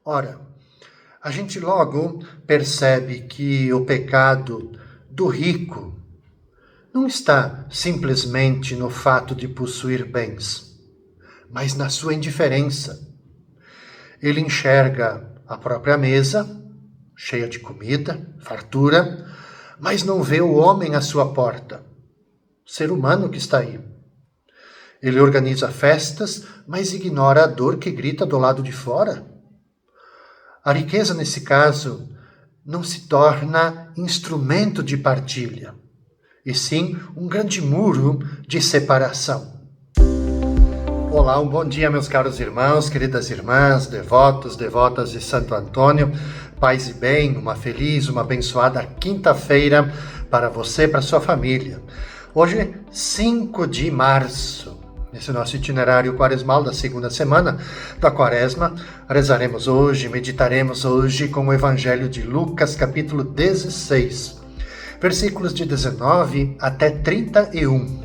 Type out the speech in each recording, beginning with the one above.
Ora, a gente logo percebe que o pecado do rico não está simplesmente no fato de possuir bens, mas na sua indiferença. Ele enxerga a própria mesa, cheia de comida, fartura, mas não vê o homem à sua porta, ser humano que está aí. Ele organiza festas, mas ignora a dor que grita do lado de fora. A riqueza, nesse caso, não se torna instrumento de partilha, e sim um grande muro de separação. Olá, um bom dia, meus caros irmãos, queridas irmãs, devotos, devotas de Santo Antônio. Paz e bem, uma feliz, uma abençoada quinta-feira para você e para sua família. Hoje, 5 de março. Nesse nosso itinerário quaresmal da segunda semana da quaresma, rezaremos hoje, meditaremos hoje com o Evangelho de Lucas, capítulo 16, versículos de 19 até 31.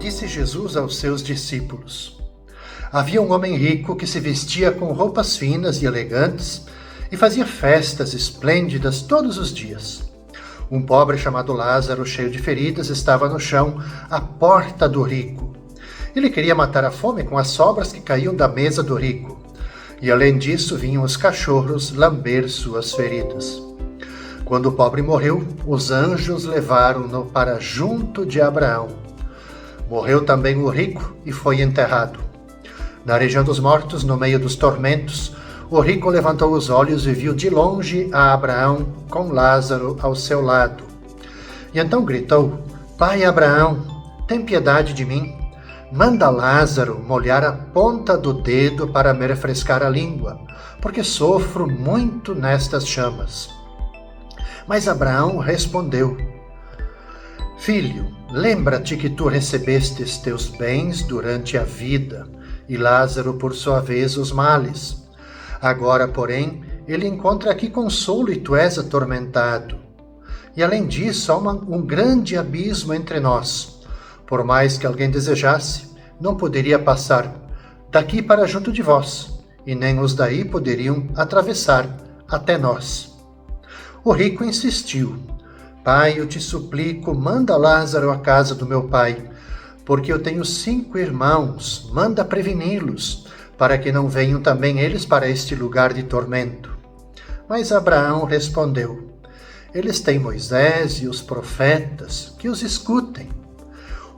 Disse Jesus aos seus discípulos: havia um homem rico que se vestia com roupas finas e elegantes e fazia festas esplêndidas todos os dias. Um pobre chamado Lázaro, cheio de feridas, estava no chão, à porta do rico. Ele queria matar a fome com as sobras que caíam da mesa do rico. E além disso, vinham os cachorros lamber suas feridas. Quando o pobre morreu, os anjos levaram-no para junto de Abraão. Morreu também o rico e foi enterrado. Na região dos mortos, no meio dos tormentos, o rico levantou os olhos e viu de longe a Abraão com Lázaro ao seu lado. E então gritou: Pai Abraão, tem piedade de mim. Manda Lázaro molhar a ponta do dedo para me refrescar a língua, porque sofro muito nestas chamas. Mas Abraão respondeu: Filho, lembra-te que tu recebestes teus bens durante a vida, e Lázaro, por sua vez, os males. Agora, porém, ele encontra aqui consolo e tu és atormentado. E além disso, há um grande abismo entre nós. Por mais que alguém desejasse, não poderia passar daqui para junto de vós, e nem os daí poderiam atravessar até nós. O rico insistiu: Pai, eu te suplico, manda Lázaro à casa do meu pai, porque eu tenho 5 irmãos, manda preveni-los, para que não venham também eles para este lugar de tormento. Mas Abraão respondeu: eles têm Moisés e os profetas, que os escutem.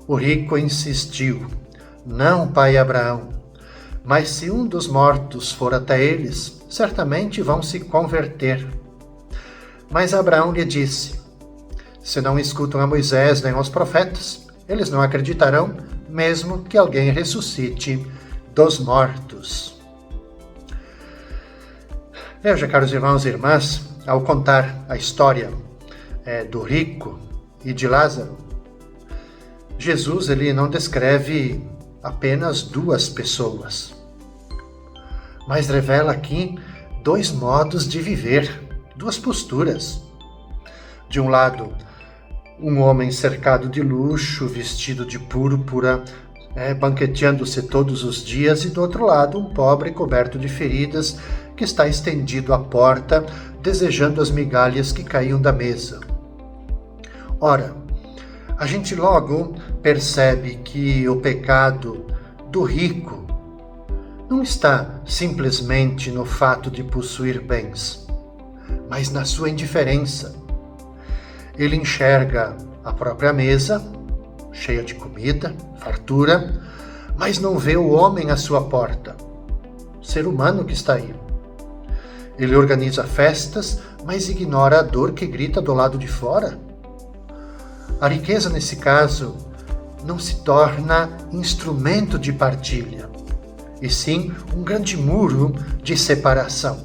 O rico insistiu: não, pai Abraão, mas se um dos mortos for até eles, certamente vão se converter. Mas Abraão lhe disse: se não escutam a Moisés nem aos profetas, eles não acreditarão, mesmo que alguém ressuscite dos mortos. Veja, caros irmãos e irmãs, ao contar a história do rico e de Lázaro, Jesus ele não descreve apenas 2 pessoas, mas revela aqui 2 modos de viver, 2 posturas. De um lado, um homem cercado de luxo, vestido de púrpura, banqueteando-se todos os dias, e do outro lado, um pobre coberto de feridas que está estendido à porta, desejando as migalhas que caíam da mesa. Ora, a gente logo percebe que o pecado do rico não está simplesmente no fato de possuir bens, mas na sua indiferença. Ele enxerga a própria mesa, cheia de comida, fartura, mas não vê o homem à sua porta, ser humano que está aí. Ele organiza festas, mas ignora a dor que grita do lado de fora. A riqueza, nesse caso, não se torna instrumento de partilha, e sim um grande muro de separação.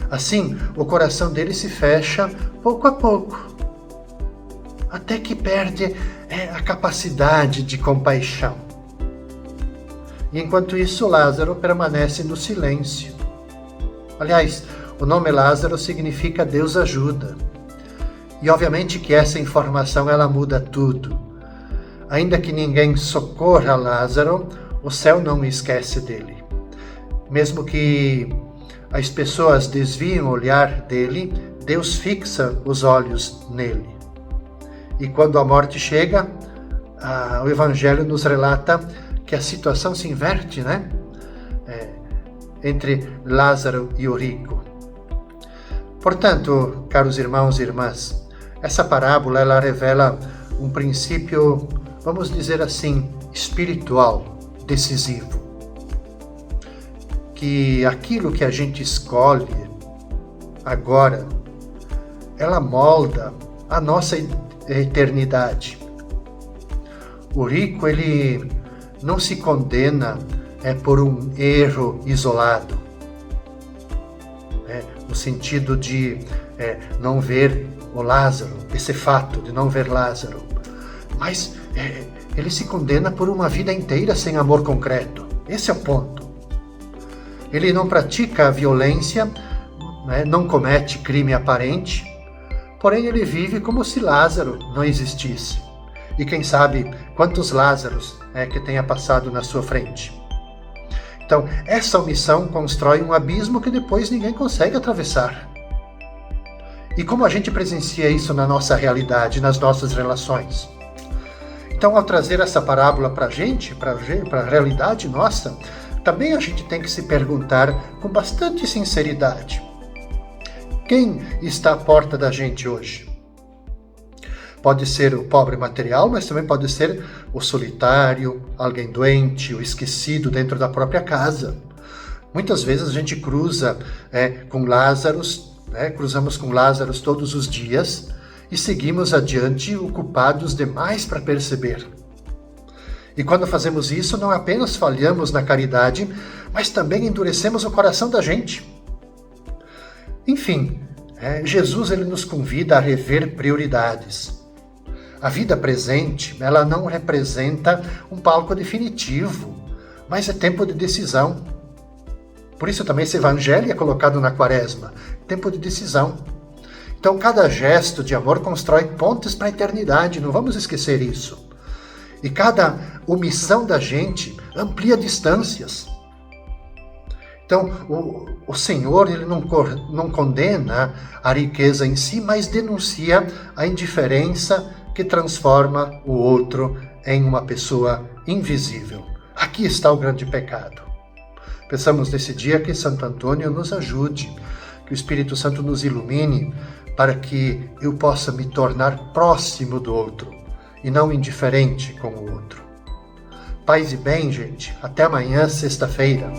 Assim, o coração dele se fecha pouco a pouco, até que perde a capacidade de compaixão. E enquanto isso, Lázaro permanece no silêncio. Aliás, o nome Lázaro significa Deus ajuda. E obviamente que essa informação ela muda tudo. ainda que ninguém socorra Lázaro, o céu não esquece dele. Mesmo que as pessoas desviem o olhar dele, Deus fixa os olhos nele. E quando a morte chega, o Evangelho nos relata que a situação se inverte, né? Entre Lázaro e o rico. Portanto, caros irmãos e irmãs, essa parábola ela revela um princípio, vamos dizer assim, espiritual, decisivo. Que aquilo que a gente escolhe agora, ela molda a nossa eternidade. O rico, ele não se condena por um erro isolado, no sentido de não ver o Lázaro, esse fato de não ver Lázaro, mas ele se condena por uma vida inteira sem amor concreto. Esse é o ponto. Ele não pratica a violência, não comete crime aparente, porém ele vive como se Lázaro não existisse. E quem sabe quantos Lázaros que tenha passado na sua frente. Então, essa omissão constrói um abismo que depois ninguém consegue atravessar. E como a gente presencia isso na nossa realidade, nas nossas relações? Então, ao trazer essa parábola para a gente, para a realidade nossa, também a gente tem que se perguntar com bastante sinceridade: quem está à porta da gente hoje? Pode ser o pobre material, mas também pode ser o solitário, alguém doente, o esquecido dentro da própria casa. Muitas vezes a gente cruza com Lázaros, cruzamos com Lázaros todos os dias e seguimos adiante ocupados demais para perceber. E quando fazemos isso, não apenas falhamos na caridade, mas também endurecemos o coração da gente. Enfim, Jesus ele nos convida a rever prioridades. A vida presente, ela não representa um palco definitivo, mas é tempo de decisão. Por isso também esse evangelho é colocado na quaresma, tempo de decisão. Então cada gesto de amor constrói pontes para a eternidade, não vamos esquecer isso. E cada omissão da gente amplia distâncias. Então, o Senhor ele não condena a riqueza em si, mas denuncia a indiferença que transforma o outro em uma pessoa invisível. Aqui está o grande pecado. Pensamos nesse dia que Santo Antônio nos ajude, que o Espírito Santo nos ilumine para que eu possa me tornar próximo do outro e não indiferente com o outro. Paz e bem, gente. Até amanhã, sexta-feira.